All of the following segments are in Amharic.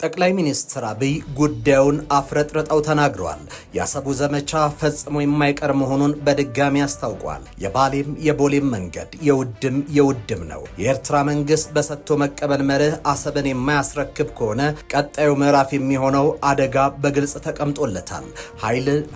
ጠቅላይ ሚኒስትር አብይ ጉዳዩን አፍረጥርጠው ተናግረዋል። የአሰቡ ዘመቻ ፈጽሞ የማይቀር መሆኑን በድጋሚ አስታውቋል። የባሌም የቦሌም መንገድ የውድም ነው። የኤርትራ መንግስት በሰጥቶ መቀበል መርህ አሰብን የማያስረክብ ከሆነ ቀጣዩ ምዕራፍ የሚሆነው አደጋ በግልጽ ተቀምጦለታል።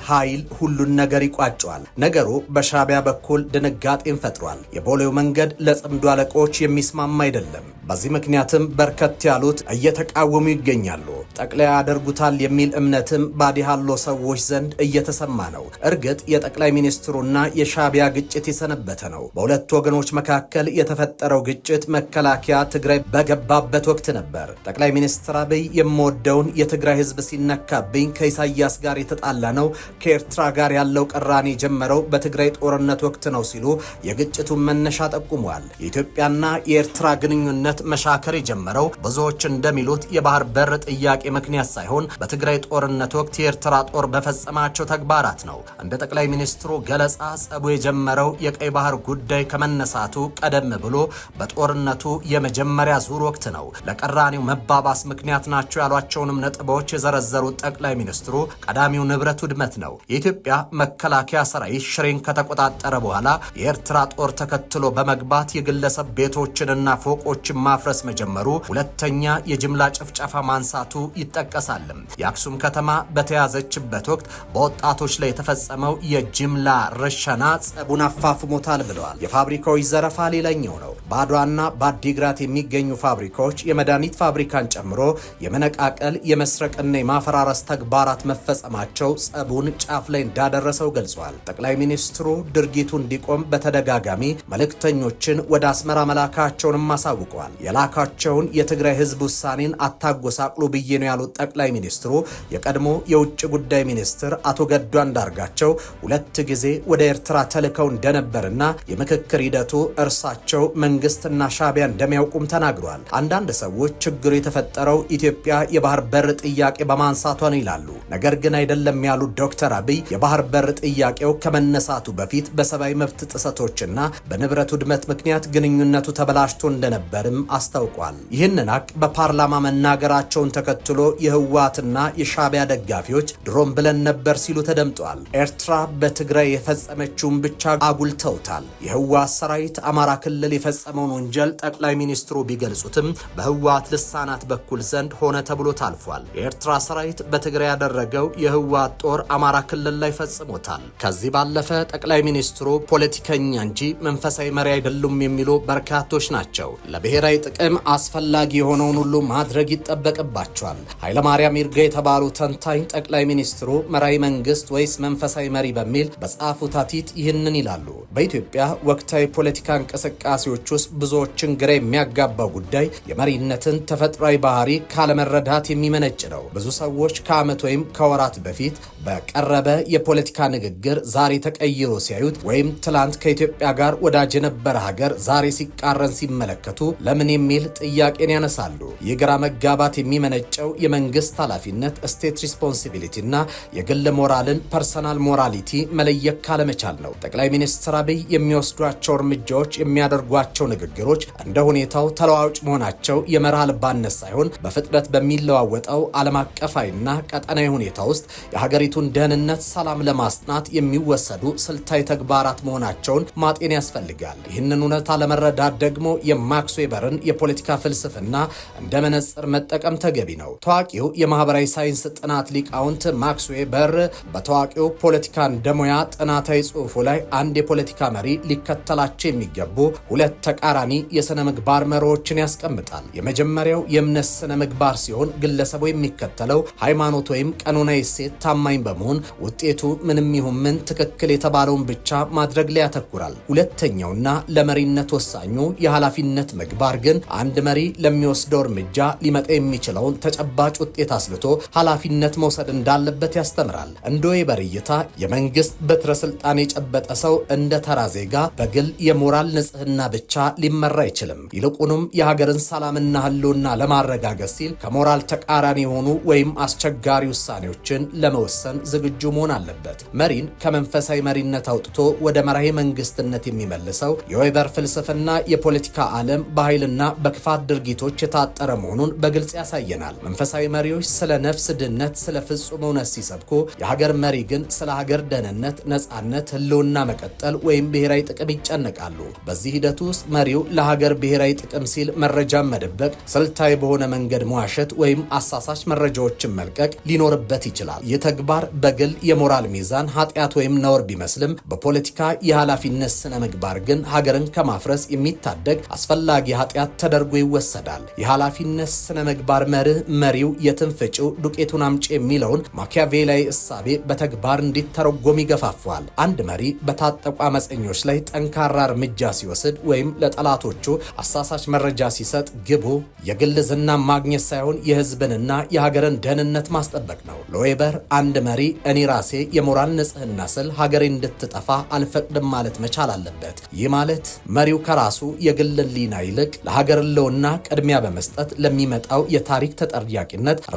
ኃይል ሁሉን ነገር ይቋጨዋል። ነገሩ በሻዕቢያ በኩል ድንጋጤን ፈጥሯል። የቦሌው መንገድ ለጽምዶ አለቆች የሚስማማ አይደለም። በዚህ ምክንያትም በርከት ያሉት እየተቃወሙ ይገኛሉ። ጠቅላይ ያደርጉታል የሚል እምነትም ባዲሃሎ ሰዎች ዘንድ እየተሰማ ነው። እርግጥ የጠቅላይ ሚኒስትሩና የሻዕቢያ ግጭት የሰነበተ ነው። በሁለት ወገኖች መካከል የተፈጠረው ግጭት መከላከያ ትግራይ በገባበት ወቅት ነበር። ጠቅላይ ሚኒስትር አብይ የምወደውን የትግራይ ህዝብ ሲነካብኝ ከኢሳያስ ጋር የተጣላ ነው፣ ከኤርትራ ጋር ያለው ቅራኔ የጀመረው በትግራይ ጦርነት ወቅት ነው ሲሉ የግጭቱን መነሻ ጠቁመዋል። የኢትዮጵያና የኤርትራ ግንኙነት መሻከር የጀመረው ብዙዎች እንደሚሉት የባህር በር ጥያቄ ምክንያት ሳይሆን በትግራይ ጦርነት ወቅት የኤርትራ ጦር በፈጸማቸው ተግባራት ነው። እንደ ጠቅላይ ሚኒስትሩ ገለጻ ጸቡ የጀመረው የቀይ ባህር ጉዳይ ከመነሳቱ ቀደም ብሎ በጦርነቱ የመጀመሪያ ዙር ወቅት ነው። ለቀራኔው መባባስ ምክንያት ናቸው ያሏቸውንም ነጥቦች የዘረዘሩት ጠቅላይ ሚኒስትሩ ቀዳሚው ንብረት ውድመት ነው። የኢትዮጵያ መከላከያ ሰራዊት ሽሬን ከተቆጣጠረ በኋላ የኤርትራ ጦር ተከትሎ በመግባት የግለሰብ ቤቶችንና ፎቆችን ማፍረስ መጀመሩ፣ ሁለተኛ የጅምላ ጭፍጨፋ ማንሳቱ ይጠቀሳል። የአክሱም ከተማ በተያዘችበት ወቅት በወጣቶች ላይ የተፈጸመው የጅምላ ረሸና ጸቡን አፋፍሞታል ብለዋል። የፋብሪካዎች ዘረፋ ሌላኛው ነው። በአድዋና በአዲግራት የሚገኙ ፋብሪካዎች የመድኃኒት ፋብሪካን ጨምሮ የመነቃቀል የመስረቅና የማፈራረስ ተግባራት መፈጸማቸው ጸቡን ጫፍ ላይ እንዳደረሰው ገልጿል። ጠቅላይ ሚኒስትሩ ድርጊቱ እንዲቆም በተደጋጋሚ መልእክተኞችን ወደ አስመራ መላካቸውንም አሳውቀዋል። የላካቸውን የትግራይ ህዝብ ውሳኔን አታጎሳቅሉ ብዬ ነው ያሉት ጠቅላይ ሚኒስትሩ የቀድሞ የውጭ ጉዳይ ሚኒስትር አቶ ገዱ አንዳርጋቸው ሁለት ጊዜ ወደ ኤርትራ ተልከው እንደነበርና የምክክር ሂደቱ እርሳቸው መንግስትና ሻዕቢያ እንደሚያውቁም ተናግሯል። አንዳንድ ሰዎች ችግሩ የተፈጠረው ኢትዮጵያ የባህር በር ጥያቄ በማንሳቷ ነው ይላሉ። ነገር ግን አይደለም ያሉት ዶክተር አብይ የባህር በር ጥያቄው ከመነሳቱ በፊት በሰብአዊ መብት ጥሰቶችና በንብረት ውድመት ምክንያት ግንኙነቱ ተበላሽቶ እንደነበርም አስታውቋል። ይህንን ሀቅ በፓርላማ መናገራቸውን ተከትሎ የህወሓትና የሻዕቢያ ደጋፊዎች ድሮም ብለን ነበር ሲሉ ተደምጧል። ኤርትራ በትግራይ የፈጸመችውን ብቻ አጉልተውታል። የህወሓት ሰራዊት አማራ ክልል የፈጸመውን ወንጀል ጠቅላይ ሚኒስትሩ ቢገልጹትም በህወሓት ልሳናት በኩል ዘንድ ሆነ ተብሎ ታልፏል። የኤርትራ ሰራዊት በትግራይ ያደረገው የህወሓት ጦር አማራ ክልል ላይ ፈጽሞታል። ከዚህ ባለፈ ጠቅላይ ሚኒስትሩ ፖለቲከኛ እንጂ መንፈሳዊ መሪ አይደሉም የሚሉ በርካቶች ናቸው። ለብሔራዊ ጥቅም አስፈላጊ የሆነውን ሁሉ ማድረግ ይጠበቅባቸዋል። ኃይለማርያም ይርጋ የተባሉ ተንታኝ ጠቅላይ ሚኒስትሩ መራዊ መንግስት ወይስ መንፈሳዊ መሪ በሚል በጻፉት አቲት ይህንን ይላሉ። በኢትዮጵያ ወቅታዊ ፖለቲካ እንቅስቃሴዎች ውስጥ ብዙዎችን ግራ የሚያጋባው ጉዳይ የመሪነትን ተፈጥሯዊ ባህሪ ካለመረዳት የሚመነጭ ነው። ብዙ ሰዎች ከዓመት ወይም ከወራት በፊት በቀረበ የፖለቲካ ንግግር ዛሬ ተቀይሮ ሲያዩት ወይም ትላንት ከኢትዮጵያ ጋር ወዳጅ የነበረ ሀገር ዛሬ ሲቃረን ሲመለከቱ ለምን የሚል ጥያቄን ያነሳሉ። የግራ መጋባት የሚመነጨው የመንግስት ኃላፊነት ስቴት ሪስፖንሲቢሊቲ እና የግል ሞራልን ፐርሰናል ሞራሊቲ መለየት ካለመቻል ነው። ጠቅላይ ሚኒስትር አብይ የሚወስዷቸው እርምጃዎች፣ የሚያደርጓቸው ንግግሮች እንደ ሁኔታው ተለዋዋጭ መሆናቸው የመርህ አልባነት ሳይሆን በፍጥነት በሚለዋወጠው ዓለም አቀፋዊና ቀጠናዊ ሁኔታ ውስጥ የሀገሪቱን ደህንነት ሰላም ለማስናት የሚወሰዱ ስልታዊ ተግባራት መሆናቸውን ማጤን ያስፈልጋል። ይህንን እውነታ ለመረዳት ደግሞ የማክስ ዌበርን የፖለቲካ ፍልስፍና እንደ መነጽር መጠቀም ተገቢ ነው። ታዋቂው የማህበራዊ ሳይንስ ጥናት ሊቃውንት ማክስ ዌበር በታዋቂው ፖለቲካ እንደሙያ ጥናታዊ ጽሑፉ ላይ አንድ የፖለቲካ መሪ ሊከተላቸው የሚገቡ ሁለት ተቃራኒ የሥነ ምግባር መርሆችን ያስቀምጣል። የመጀመሪያው የእምነት ሥነ ምግባር ሲሆን ግለሰቡ የሚከተለው ሃይማኖት ወይም ቀኖናዊ እሴት ታማኝ በመሆን ውጤቱ ምንም ይሁን ምን ትክክል የተባለውን ብቻ ማድረግ ላይ ያተኩራል። ሁለተኛውና ለመሪነት ወሳኙ የኃላፊነት ምግባር ግን አንድ መሪ ለሚወስደው እርምጃ ሊመጣ የሚችለውን ተጨባጭ ውጤት አስልቶ ኃላፊነት መውሰድ እንዳለበት ያስተምራል። እንደ ዌበር እይታ የመንግስት በትረ ስልጣን የጨበጠ ሰው እንደ ተራ ዜጋ በግል የሞራል ንጽህና ብቻ ሊመራ አይችልም። ይልቁንም የሀገርን ሰላምና ህልውና ለማረጋገጥ ሲል ከሞራል ተቃራኒ የሆኑ ወይም አስቸጋሪ ውሳኔዎችን ለመወሰን ዝግጁ መሆን አለበት። መሪን ከመንፈሳዊ መሪነት አውጥቶ ወደ መራሄ መንግስትነት የሚመልሰው የዌበር ፍልስፍና የፖለቲካ ዓለም በኃይልና በክፋት ድርጊቶች የታጠረ መሆኑን በግልጽ ያሳየናል። መንፈሳዊ መሪዎች ስለ ነፍስ ድነት፣ ስለ ፍጹም እውነት ሲሰብኩ፣ የሀገር መሪ ግን ስለ ሀገር ደህንነት፣ ነጻነት፣ ህልውና መቀጠል ወይም ብሔራዊ ጥቅም ይጨነቃሉ። በዚህ ሂደት ውስጥ መሪው ለሀገር ብሔራዊ ጥቅም ሲል መረጃን መደበቅ፣ ስልታዊ በሆነ መንገድ መዋሸት ወይም አሳሳች መረጃዎችን መልቀቅ ሊኖርበት ይችላል። ይህ ተግባር በግል የሞራል ሚዛን ኃጢአት ወይም ነውር ቢመስልም በፖለቲካ የኃላፊነት ስነ ምግባር ግን ሀገርን ከማፍረስ የሚታደግ አስፈላጊ ኃጢአት ተደርጎ ይወሰዳል። የኃላፊነት ስነ ምግባር መርህ መሪው የትን ፍጪው ዱቄቱን አምጪ የሚለውን ማኪያቬላዊ እሳቤ በተግባር እንዲተረጎም ይገፋፋል። አንድ መሪ በታጠቁ አመፀኞች ላይ ጠንካራ እርምጃ ሲወስድ ወይም ለጠላቶቹ አሳሳች መረጃ ሲሰጥ ግቡ የግል ዝና ማግኘት ሳይሆን የህዝብንና የሀገርን ደህንነት ማስጠበቅ ነው። ለዌበር አንድ መሪ እኔ ራሴ የሞራል ንጽህና ስል ሀገሬ እንድትጠፋ አልፈቅድም ማለት መቻል አለበት። ይህ ማለት መሪው ከራሱ የግል ሕሊና ይልቅ ለሀገር ህልውና ቅድሚያ በመስጠት ለሚመጣው የታሪክ ተጠያቂነት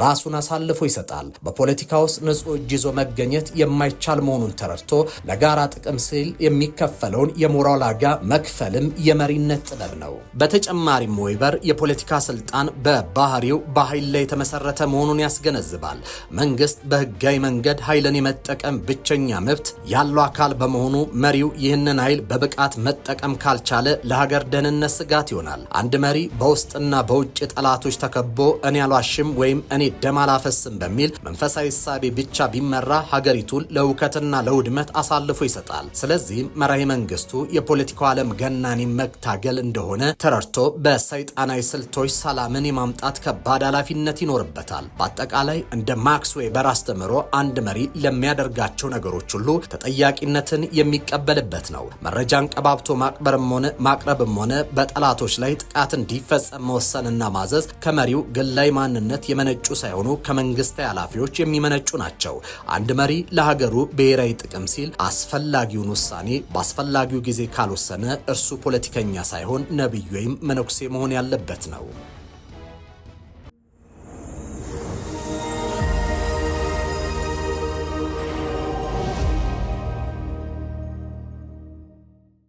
ራሱን አሳልፎ ይሰጣል። በፖለቲካ ውስጥ ንጹህ እጅ ይዞ መገኘት የማይቻል መሆኑን ተረድቶ ለጋራ ጥቅም ሲል የሚከፈለውን የሞራል ዋጋ መክፈልም የመሪነት ጥበብ ነው። በተጨማሪም ዌበር የፖለቲካ ስልጣን በባህሪው በኃይል ላይ የተመሰረተ መሆኑን ያስገነዝባል። መንግስት በህጋዊ መንገድ ኃይልን የመጠቀም ብቸኛ መብት ያለው አካል በመሆኑ መሪው ይህንን ኃይል በብቃት መጠቀም ካልቻለ ለሀገር ደህንነት ስጋት ይሆናል። አንድ መሪ በውስጥና በውጭ ጠላቶች ተከቦ እኔ አልዋሽም ወይም እኔ ደም አላፈስም በሚል መንፈሳዊ እሳቤ ብቻ ቢመራ ሀገሪቱን ለውከትና ለውድመት አሳልፎ ይሰጣል። ስለዚህም መራሄ መንግስቱ የፖለቲካው ዓለም ገናኔ መታገል እንደሆነ ተረድቶ በሰይጣናዊ ስልቶች ሰላምን የማምጣት ከባድ ኃላፊነት ይኖርበታል። በአጠቃላይ እንደ ማክስ ዌበር አስተምሮ አንድ መሪ ለሚያደርጋቸው ነገሮች ሁሉ ተጠያቂነትን የሚቀበልበት ነው። መረጃን ቀባብቶ ማቅረብም ሆነ በጠላቶች ላይ ጥቃት እንዲፈጸም መወሰንና ማዘዝ ከመሪው ግላዊ ማንነት የመነጩ ሳይሆኑ ከመንግስታዊ ኃላፊዎች የሚመነጩ ናቸው። አንድ መሪ ለሀገሩ ብሔራዊ ጥቅም ሲል አስፈላጊውን ውሳኔ በአስፈላጊው ጊዜ ካልወሰነ እርሱ ፖለቲከኛ ሳይሆን ነብይ ወይም መነኩሴ መሆን ያለበት ነው።